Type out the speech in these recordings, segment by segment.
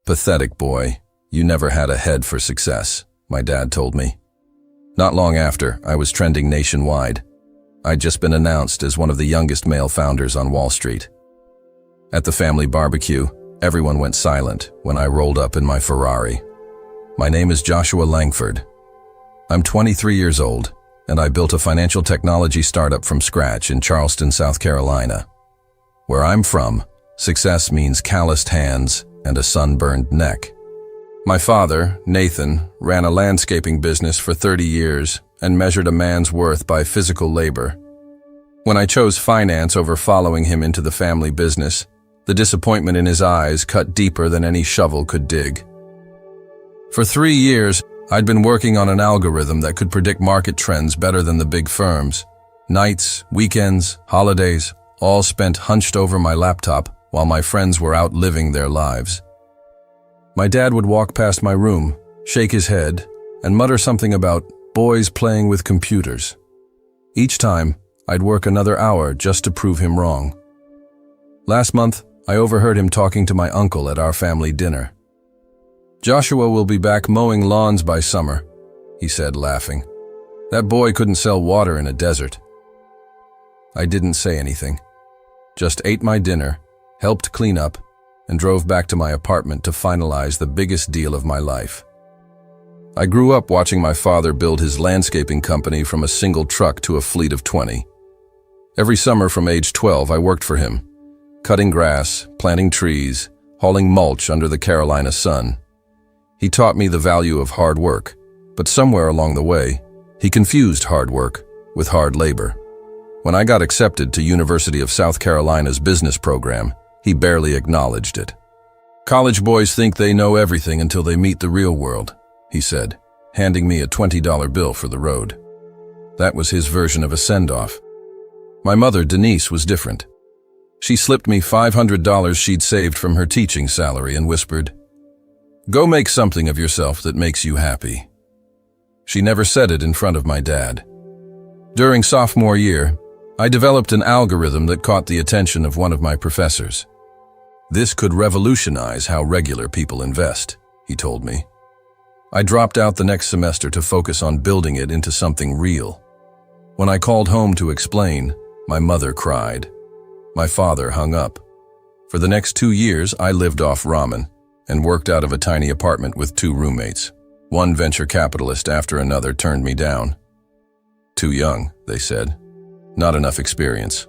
Pathetic boy, you never had a head for success, my dad told me. Not long after, I was trending nationwide. I'd just been announced as one of the youngest male founders on Wall Street. At the family barbecue, everyone went silent when I rolled up in my Ferrari. My name is Joshua Langford. I'm 23 years old, and I built a financial technology startup from scratch in Charleston, South Carolina. Where I'm from, success means calloused hands and a sunburned neck. My father, Nathan, ran a landscaping business for 30 years and measured a man's worth by physical labor. When I chose finance over following him into the family business, the disappointment in his eyes cut deeper than any shovel could dig. For 3 years, I'd been working on an algorithm that could predict market trends better than the big firms. Nights, weekends, holidays, all spent hunched over my laptop while my friends were out living their lives. My dad would walk past my room, shake his head, and mutter something about boys playing with computers. Each time, I'd work another hour just to prove him wrong. Last month, I overheard him talking to my uncle at our family dinner. "Joshua will be back mowing lawns by summer," he said, laughing. "That boy couldn't sell water in a desert." I didn't say anything, just ate my dinner, helped clean up, and drove back to my apartment to finalize the biggest deal of my life. I grew up watching my father build his landscaping company from a single truck to a fleet of 20. Every summer from age 12, I worked for him, cutting grass, planting trees, hauling mulch under the Carolina sun. He taught me the value of hard work, but somewhere along the way, he confused hard work with hard labor. When I got accepted to University of South Carolina's business program, he barely acknowledged it. "College boys think they know everything until they meet the real world," he said, handing me a $20 bill for the road. That was his version of a send-off. My mother, Denise, was different. She slipped me $500 she'd saved from her teaching salary and whispered, "Go make something of yourself that makes you happy." She never said it in front of my dad. During sophomore year, I developed an algorithm that caught the attention of one of my professors. "This could revolutionize how regular people invest," he told me. I dropped out the next semester to focus on building it into something real. When I called home to explain, my mother cried. My father hung up. For the next 2 years, I lived off ramen and worked out of a tiny apartment with 2 roommates. One venture capitalist after another turned me down. "Too young," they said. "Not enough experience."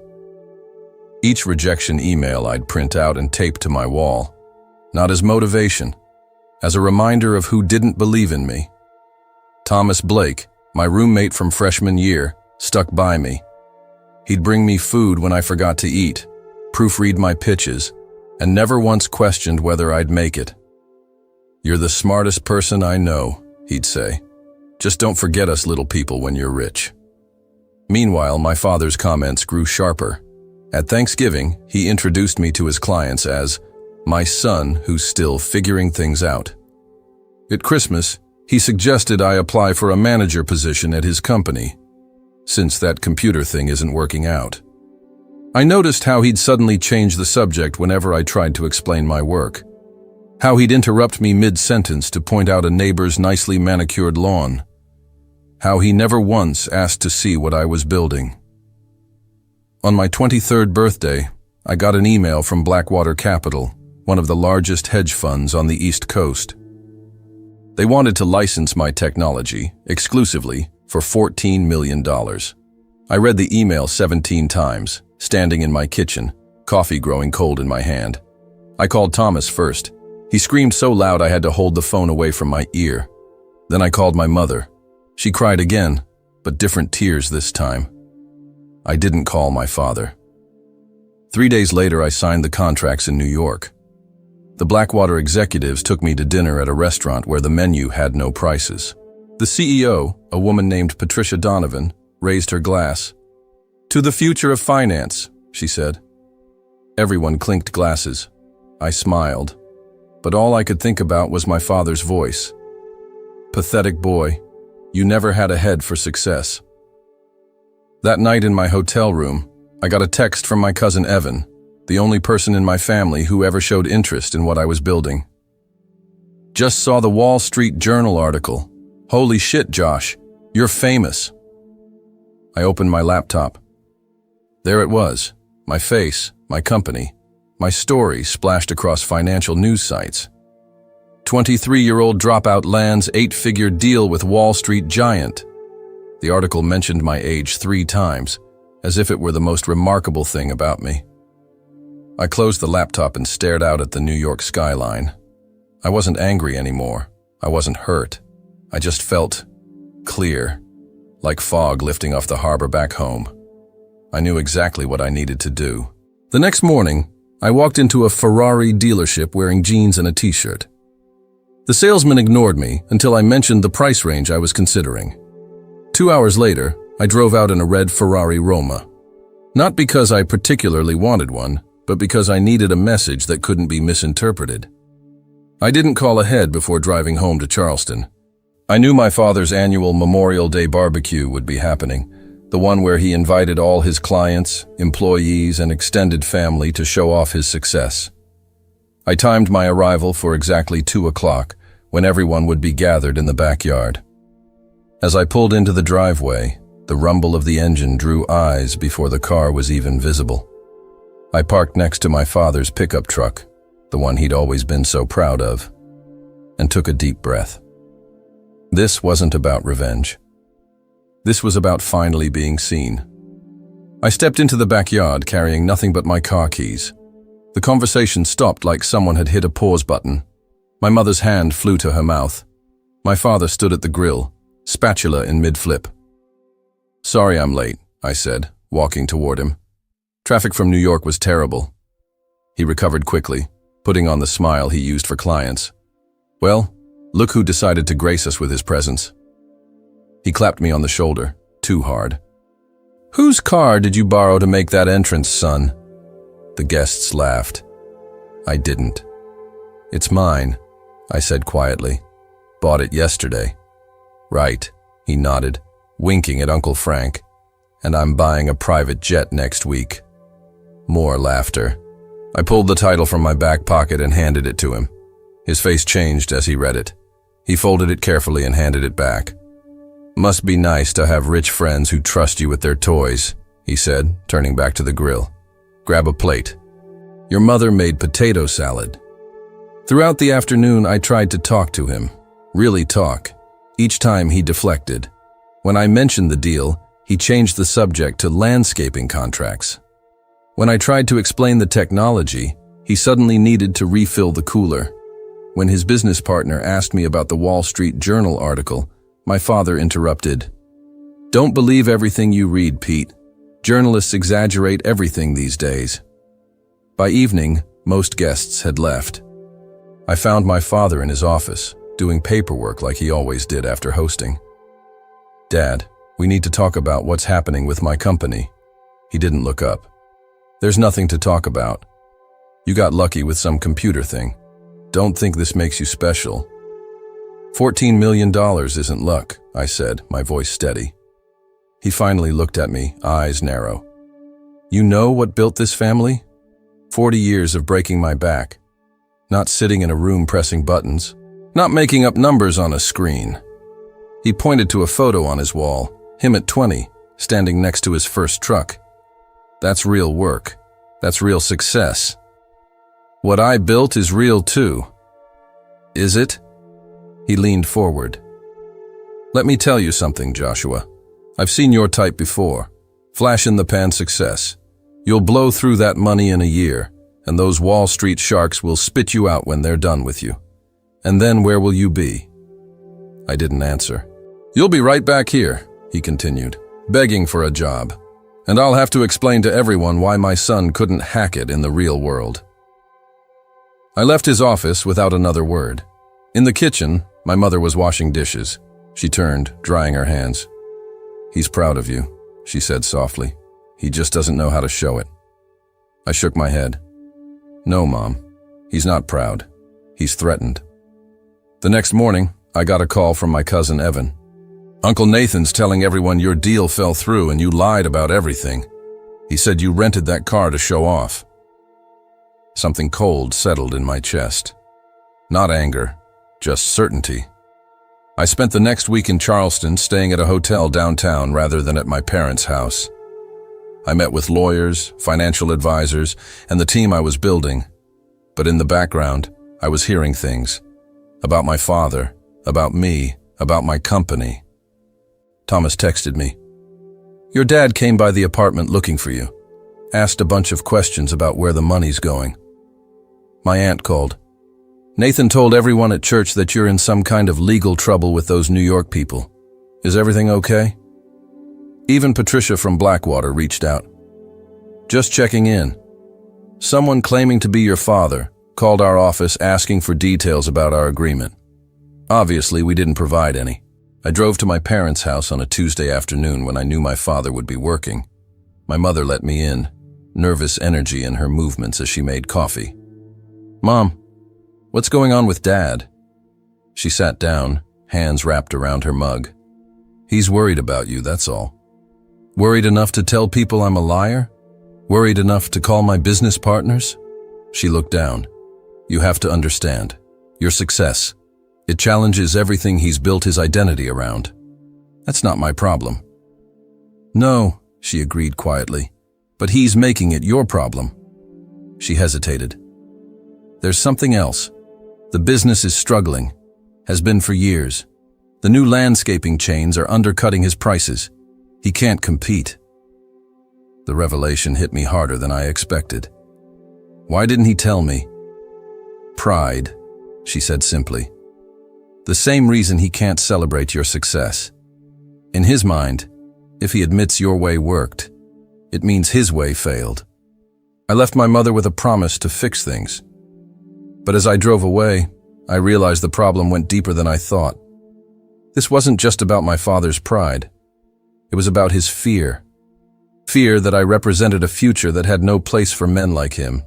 Each rejection email I'd print out and tape to my wall, not as motivation, as a reminder of who didn't believe in me. Thomas Blake, my roommate from freshman year, stuck by me. He'd bring me food when I forgot to eat, proofread my pitches, and never once questioned whether I'd make it. "You're the smartest person I know," he'd say. "Just don't forget us little people when you're rich." Meanwhile, my father's comments grew sharper. At Thanksgiving, he introduced me to his clients as my son who's still figuring things out. At Christmas, he suggested I apply for a manager position at his company, since that computer thing isn't working out. I noticed how he'd suddenly change the subject whenever I tried to explain my work. How he'd interrupt me mid-sentence to point out a neighbor's nicely manicured lawn. How he never once asked to see what I was building. On my 23rd birthday, I got an email from Blackwater Capital, one of the largest hedge funds on the East Coast. They wanted to license my technology, exclusively, for $14 million. I read the email 17 times, standing in my kitchen, coffee growing cold in my hand. I called Thomas first. He screamed so loud I had to hold the phone away from my ear. Then I called my mother. She cried again, but different tears this time. I didn't call my father. 3 days later, I signed the contracts in New York. The Blackwater executives took me to dinner at a restaurant where the menu had no prices. The CEO, a woman named Patricia Donovan, raised her glass. "To the future of finance," she said. Everyone clinked glasses. I smiled, but all I could think about was my father's voice. "Pathetic boy, you never had a head for success." That night in my hotel room, I got a text from my cousin Evan, the only person in my family who ever showed interest in what I was building. Just saw the Wall Street Journal article. Holy shit, Josh. You're famous. I opened my laptop. There it was. My face, my company, my story splashed across financial news sites. 23-year-old dropout lands 8-figure deal with Wall Street giant. The article mentioned my age 3 times, as if it were the most remarkable thing about me. I closed the laptop and stared out at the New York skyline. I wasn't angry anymore. I wasn't hurt. I just felt clear, like fog lifting off the harbor back home. I knew exactly what I needed to do. The next morning, I walked into a Ferrari dealership wearing jeans and a t-shirt. The salesman ignored me until I mentioned the price range I was considering. 2 hours later, I drove out in a red Ferrari Roma. Not because I particularly wanted one, but because I needed a message that couldn't be misinterpreted. I didn't call ahead before driving home to Charleston. I knew my father's annual Memorial Day barbecue would be happening, the one where he invited all his clients, employees, and extended family to show off his success. I timed my arrival for exactly 2 o'clock, when everyone would be gathered in the backyard. As I pulled into the driveway, the rumble of the engine drew eyes before the car was even visible. I parked next to my father's pickup truck, the one he'd always been so proud of, and took a deep breath. This wasn't about revenge. This was about finally being seen. I stepped into the backyard carrying nothing but my car keys. The conversation stopped like someone had hit a pause button. My mother's hand flew to her mouth. My father stood at the grill, spatula in mid-flip. "Sorry I'm late," I said, walking toward him. Traffic from New York was terrible. He recovered quickly, putting on the smile he used for clients. "Well, look who decided to grace us with his presence." He clapped me on the shoulder, too hard. "Whose car did you borrow to make that entrance, son?" The guests laughed. I didn't. "It's mine," I said quietly. "Bought it yesterday." "Right," he nodded, winking at Uncle Frank. "And I'm buying a private jet next week." More laughter. I pulled the title from my back pocket and handed it to him. His face changed as he read it. He folded it carefully and handed it back. "Must be nice to have rich friends who trust you with their toys," he said, turning back to the grill. "Grab a plate. Your mother made potato salad." Throughout the afternoon, I tried to talk to him. Really talk. Each time he deflected. When I mentioned the deal, he changed the subject to landscaping contracts. When I tried to explain the technology, he suddenly needed to refill the cooler. When his business partner asked me about the Wall Street Journal article, my father interrupted. "Don't believe everything you read, Pete. Journalists exaggerate everything these days." By evening, most guests had left. I found my father in his office, doing paperwork like he always did after hosting. "Dad, we need to talk about what's happening with my company." He didn't look up. "There's nothing to talk about. You got lucky with some computer thing. Don't think this makes you special." $14 million isn't luck, I said, my voice steady. He finally looked at me, eyes narrow. "You know what built this family? 40 years of breaking my back. Not sitting in a room pressing buttons. Not making up numbers on a screen." He pointed to a photo on his wall, him at 20, standing next to his first truck. "That's real work. That's real success. What I built is real too." "Is it?" He leaned forward. "Let me tell you something, Joshua. I've seen your type before. Flash-in-the-pan success. You'll blow through that money in a year, and those Wall Street sharks will spit you out when they're done with you. And then where will you be?" I didn't answer. "You'll be right back here," he continued, "begging for a job. And I'll have to explain to everyone why my son couldn't hack it in the real world." I left his office without another word. In the kitchen, my mother was washing dishes. She turned, drying her hands. "He's proud of you," she said softly. "He just doesn't know how to show it." I shook my head. "No, Mom. He's not proud. He's threatened." The next morning, I got a call from my cousin Evan. "Uncle Nathan's telling everyone your deal fell through and you lied about everything. He said you rented that car to show off." Something cold settled in my chest. Not anger, just certainty. I spent the next week in Charleston staying at a hotel downtown rather than at my parents' house. I met with lawyers, financial advisors, and the team I was building. But in the background, I was hearing things. About my father, about me, about my company. Thomas texted me. Your dad came by the apartment looking for you. Asked a bunch of questions about where the money's going. My aunt called. Nathan told everyone at church that you're in some kind of legal trouble with those New York people. Is everything okay? Even Patricia from Blackwater reached out. Just checking in. Someone claiming to be your father called our office asking for details about our agreement. Obviously, we didn't provide any. I drove to my parents' house on a Tuesday afternoon when I knew my father would be working. My mother let me in, nervous energy in her movements as she made coffee. Mom, what's going on with Dad? She sat down, hands wrapped around her mug. He's worried about you, that's all. Worried enough to tell people I'm a liar? Worried enough to call my business partners? She looked down. You have to understand. Your success. It challenges everything he's built his identity around. That's not my problem. No, she agreed quietly, but he's making it your problem. She hesitated. There's something else. The business is struggling. Has been for years. The new landscaping chains are undercutting his prices. He can't compete. The revelation hit me harder than I expected. Why didn't he tell me? Pride, she said simply. The same reason he can't celebrate your success. In his mind, if he admits your way worked, it means his way failed. I left my mother with a promise to fix things. But as I drove away, I realized the problem went deeper than I thought. This wasn't just about my father's pride. It was about his fear. Fear that I represented a future that had no place for men like him.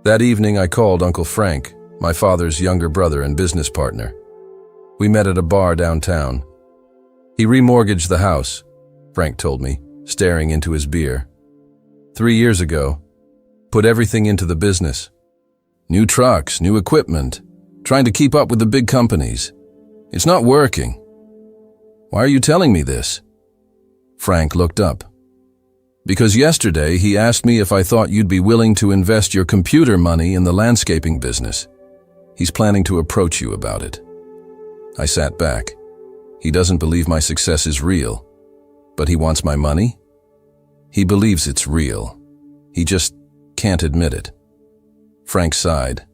That evening I called Uncle Frank, my father's younger brother and business partner. We met at a bar downtown. He remortgaged the house, Frank told me, staring into his beer. 3 years ago, put everything into the business. New trucks, new equipment, trying to keep up with the big companies. It's not working. Why are you telling me this? Frank looked up. Because yesterday he asked me if I thought you'd be willing to invest your computer money in the landscaping business. He's planning to approach you about it. I sat back. He doesn't believe my success is real. But he wants my money? He believes it's real. He just can't admit it. Frank sighed.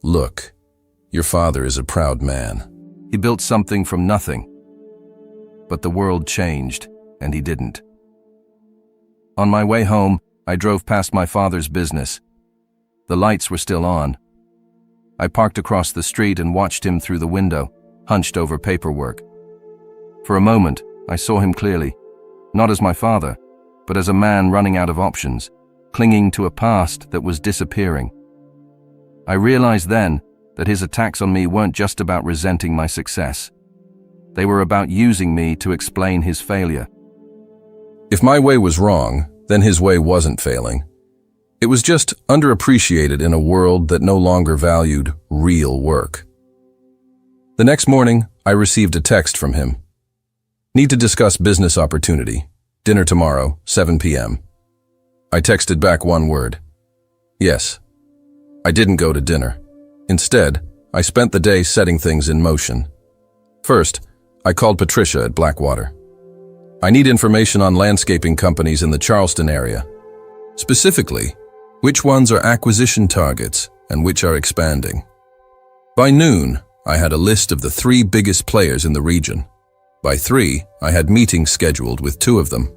Look, your father is a proud man. He built something from nothing. But the world changed, and he didn't. On my way home, I drove past my father's business. The lights were still on. I parked across the street and watched him through the window, hunched over paperwork. For a moment, I saw him clearly, not as my father, but as a man running out of options, clinging to a past that was disappearing. I realized then that his attacks on me weren't just about resenting my success. They were about using me to explain his failure. If my way was wrong, then his way wasn't failing. It was just underappreciated in a world that no longer valued real work. The next morning, I received a text from him. Need to discuss business opportunity. Dinner tomorrow, 7 p.m. I texted back one word. Yes. I didn't go to dinner. Instead, I spent the day setting things in motion. First, I called Patricia at Blackwater. I need information on landscaping companies in the Charleston area. Specifically, which ones are acquisition targets and which are expanding. By noon, I had a list of the 3 biggest players in the region. By 3, I had meetings scheduled with 2 of them.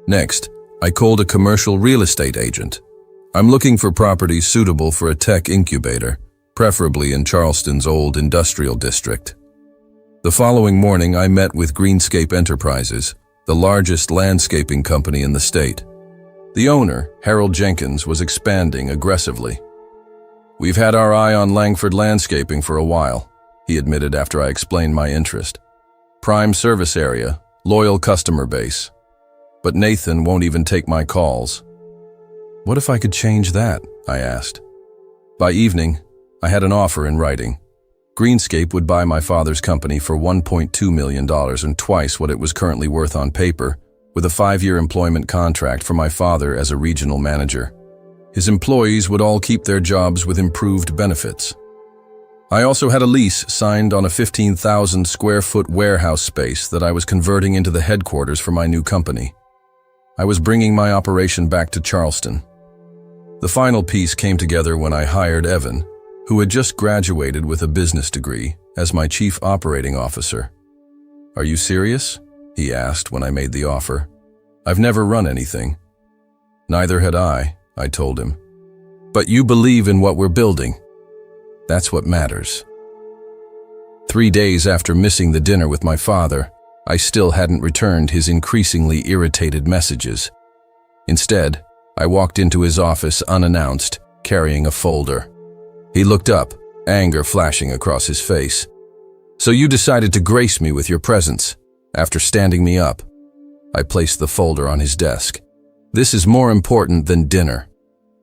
Next, I called a commercial real estate agent. I'm looking for properties suitable for a tech incubator, preferably in Charleston's old industrial district. The following morning, I met with Greenscape Enterprises, the largest landscaping company in the state. The owner, Harold Jenkins, was expanding aggressively. We've had our eye on Langford landscaping for a while, he admitted after I explained my interest. Prime service area, loyal customer base. But Nathan won't even take my calls. What if I could change that? I asked. By evening, I had an offer in writing. Greenscape would buy my father's company for $1.2 million and twice what it was currently worth on paper, with a 5-year employment contract for my father as a regional manager. His employees would all keep their jobs with improved benefits. I also had a lease signed on a 15,000 square foot warehouse space that I was converting into the headquarters for my new company. I was bringing my operation back to Charleston. The final piece came together when I hired Evan, who had just graduated with a business degree, as my chief operating officer. "Are you serious?" he asked when I made the offer. "I've never run anything." "Neither had I told him. "But you believe in what we're building. That's what matters." 3 days after missing the dinner with my father, I still hadn't returned his increasingly irritated messages. Instead, I walked into his office unannounced, carrying a folder. He looked up, anger flashing across his face. "So you decided to grace me with your presence, after standing me up." I placed the folder on his desk. "This is more important than dinner."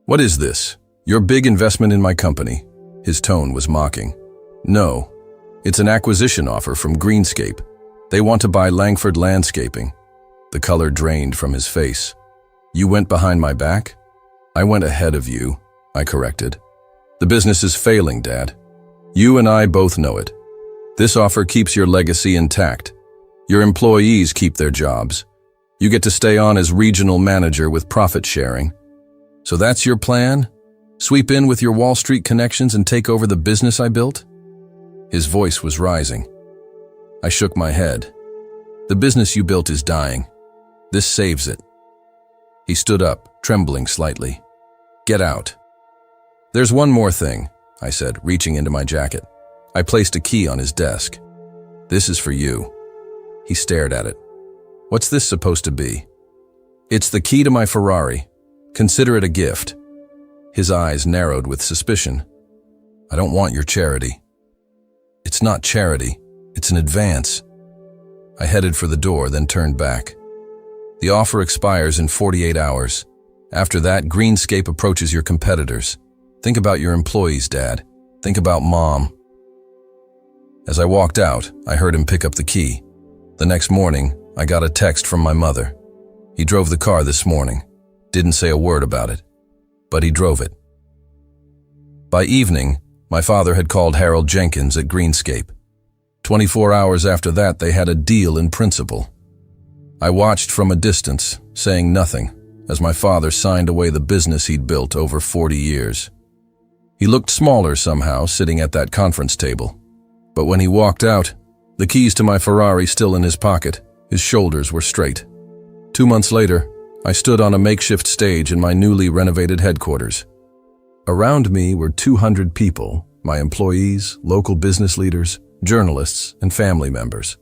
"What is this? Your big investment in my company?" His tone was mocking. "No, it's an acquisition offer from Greenscape. They want to buy Langford Landscaping." The color drained from his face. "You went behind my back?" "I went ahead of you," I corrected. "The business is failing, Dad. You and I both know it. This offer keeps your legacy intact. Your employees keep their jobs. You get to stay on as regional manager with profit sharing. So that's your plan? Sweep in with your Wall Street connections and take over the business I built?" His voice was rising. I shook my head. "The business you built is dying. This saves it." He stood up, trembling slightly. "Get out." "There's one more thing," I said, reaching into my jacket. I placed a key on his desk. "This is for you." He stared at it. "What's this supposed to be?" "It's the key to my Ferrari. Consider it a gift." His eyes narrowed with suspicion. "I don't want your charity." "It's not charity. It's an advance." I headed for the door, then turned back. "The offer expires in 48 hours. After that, Greenscape approaches your competitors. Think about your employees, Dad. Think about Mom." As I walked out, I heard him pick up the key. The next morning, I got a text from my mother. "He drove the car this morning. Didn't say a word about it. But he drove it." By evening, my father had called Harold Jenkins at Greenscape. 24 hours after that, they had a deal in principle. I watched from a distance, saying nothing, as my father signed away the business he'd built over 40 years. He looked smaller somehow, sitting at that conference table. But when he walked out, the keys to my Ferrari still in his pocket, his shoulders were straight. 2 months later, I stood on a makeshift stage in my newly renovated headquarters. Around me were 200 people, my employees, local business leaders, journalists, and family members.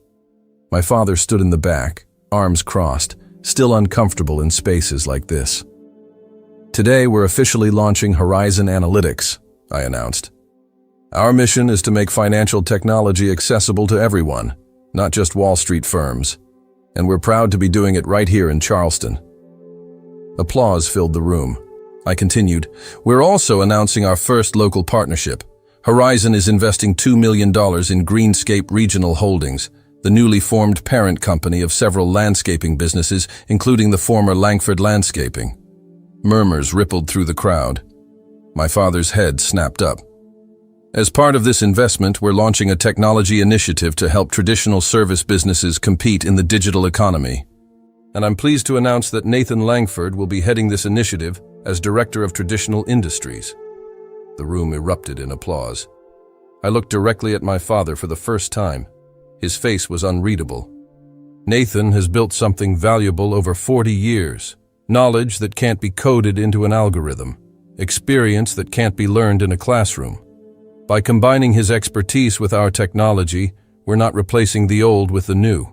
My father stood in the back, arms crossed, still uncomfortable in spaces like this. "Today we're officially launching Horizon Analytics," I announced. "Our mission is to make financial technology accessible to everyone, not just Wall Street firms. And we're proud to be doing it right here in Charleston." Applause filled the room. I continued, "We're also announcing our first local partnership. Horizon is investing $2 million in Greenscape Regional Holdings, the newly formed parent company of several landscaping businesses, including the former Langford Landscaping." Murmurs rippled through the crowd. My father's head snapped up. "As part of this investment, we're launching a technology initiative to help traditional service businesses compete in the digital economy. And I'm pleased to announce that Nathan Langford will be heading this initiative as Director of Traditional Industries." The room erupted in applause. I looked directly at my father for the first time. His face was unreadable. "Nathan has built something valuable over 40 years. Knowledge that can't be coded into an algorithm. Experience that can't be learned in a classroom. By combining his expertise with our technology, we're not replacing the old with the new.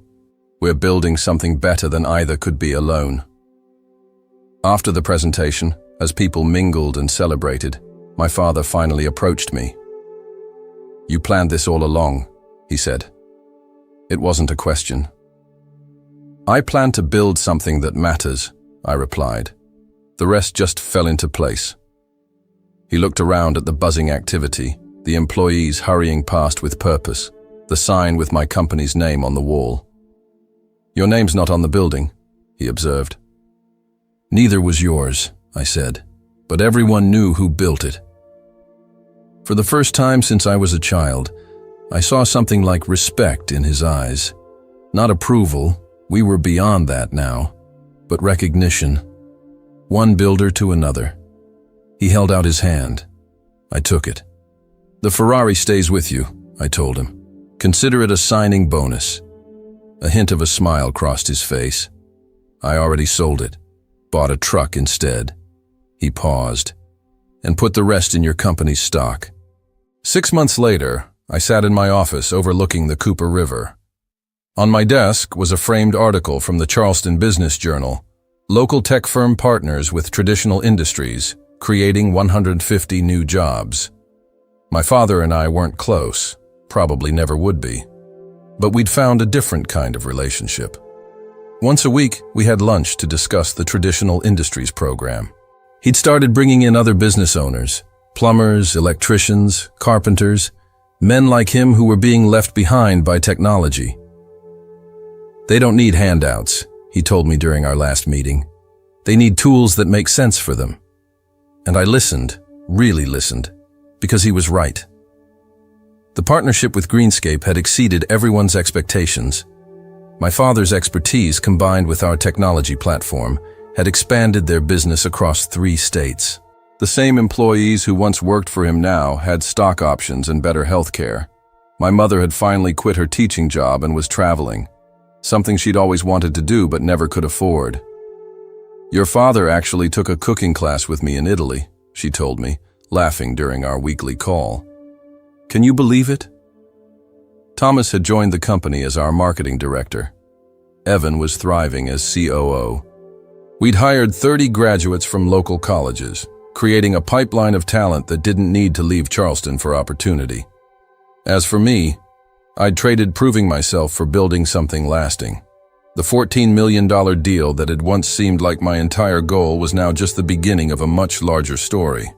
We're building something better than either could be alone." After the presentation, as people mingled and celebrated, my father finally approached me. "You planned this all along," he said. It wasn't a question. "I plan to build something that matters," I replied. "The rest just fell into place." He looked around at the buzzing activity, the employees hurrying past with purpose, the sign with my company's name on the wall. "Your name's not on the building," he observed. "Neither was yours," I said, "but everyone knew who built it." For the first time since I was a child, I saw something like respect in his eyes. Not approval, we were beyond that now, but recognition. One builder to another. He held out his hand. I took it. "The Ferrari stays with you," I told him. "Consider it a signing bonus." A hint of a smile crossed his face. "I already sold it. Bought a truck instead." He paused. "And put the rest in your company's stock." 6 months later, I sat in my office overlooking the Cooper River. On my desk was a framed article from the Charleston Business Journal, "Local tech firm partners with traditional industries, creating 150 new jobs." My father and I weren't close, probably never would be, but we'd found a different kind of relationship. Once a week, we had lunch to discuss the Traditional Industries program. He'd started bringing in other business owners, plumbers, electricians, carpenters, men like him who were being left behind by technology. "They don't need handouts," he told me during our last meeting. "They need tools that make sense for them." And I listened, really listened, because he was right. The partnership with Greenscape had exceeded everyone's expectations. My father's expertise, combined with our technology platform, had expanded their business across 3 states. The same employees who once worked for him now had stock options and better health care. My mother had finally quit her teaching job and was traveling, something she'd always wanted to do but never could afford. "Your father actually took a cooking class with me in Italy," she told me, laughing during our weekly call. Can you believe it? Thomas had joined the company as our marketing director. Evan was thriving as COO. We'd hired 30 graduates from local colleges, creating a pipeline of talent that didn't need to leave Charleston for opportunity. As for me, I'd traded proving myself for building something lasting. The $14 million deal that had once seemed like my entire goal was now just the beginning of a much larger story.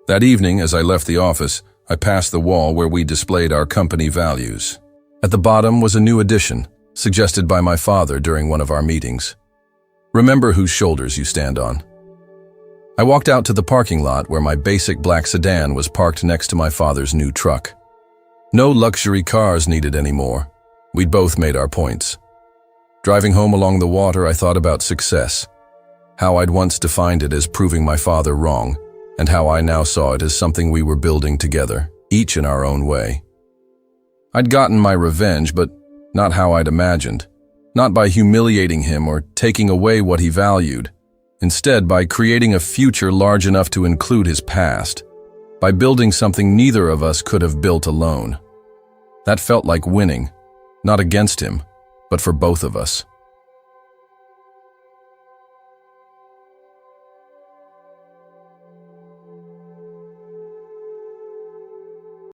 That evening, as I left the office, I passed the wall where we displayed our company values. At the bottom was a new addition, suggested by my father during one of our meetings. Remember whose shoulders you stand on. I walked out to the parking lot where my basic black sedan was parked next to my father's new truck. No luxury cars needed anymore. We'd both made our points. Driving home along the water, I thought about success, how I'd once defined it as proving my father wrong, and how I now saw it as something we were building together, each in our own way. I'd gotten my revenge, but not how I'd imagined. Not by humiliating him or taking away what he valued. Instead, by creating a future large enough to include his past. By building something neither of us could have built alone. That felt like winning, not against him, but for both of us.